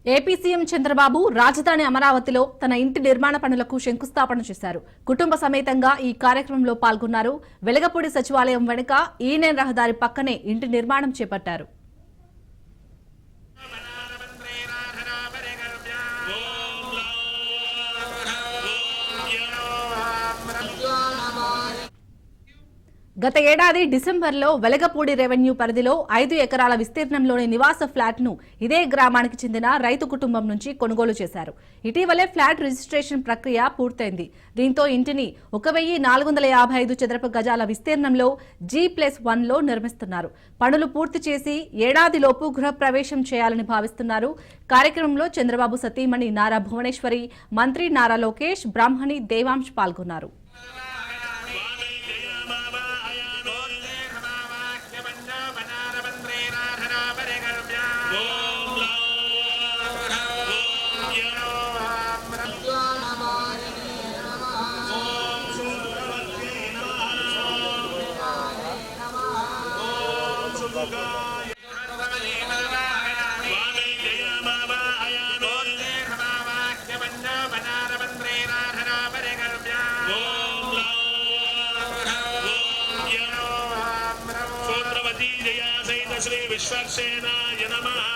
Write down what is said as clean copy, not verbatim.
AP CM Chandrababu రాజధాని అమరావతిలో తన ఇంటి నిర్మాణ పనులకు శంకుస్థాపన చేశారు. కుటుంబ సమేతంగా ఈ కార్యక్రమంలో పాల్గొన్నారు. వెలగపూడి సచివాలయం వెనుక ఈనేన్ రహదారి పక్కనే ఇంటి నిర్మాణం చేపట్టారు. గత ఏడాది డిసెంబర్లో వెలగపూడి రెవెన్యూ పరిధిలో 5 ఎకరాల విస్తీర్ణంలోని నివాస ఫ్లాట్ను ఇదే గ్రామానికి చెందిన రైతు కుటుంబం నుంచి కొనుగోలు చేశారు. ఇటీవలే ఫ్లాట్ రిజిస్ట్రేషన్ ప్రక్రియ పూర్తయింది. దీంతో ఇంటిని 1455 చదరపు గజాల విస్తీర్ణంలో G+1లో నిర్మిస్తున్నారు. పనులు పూర్తి చేసి ఏడాదిలోపు గృహప్రవేశం చేయాలని భావిస్తున్నారు. కార్యక్రమంలో చంద్రబాబు సతీమణి నారా భువనేశ్వరి, మంత్రి నారా లోకేష్, బ్రాహ్మణి దేవాంశ్ పాల్గొన్నారు. श्री विश्वक्सेनाय नमः।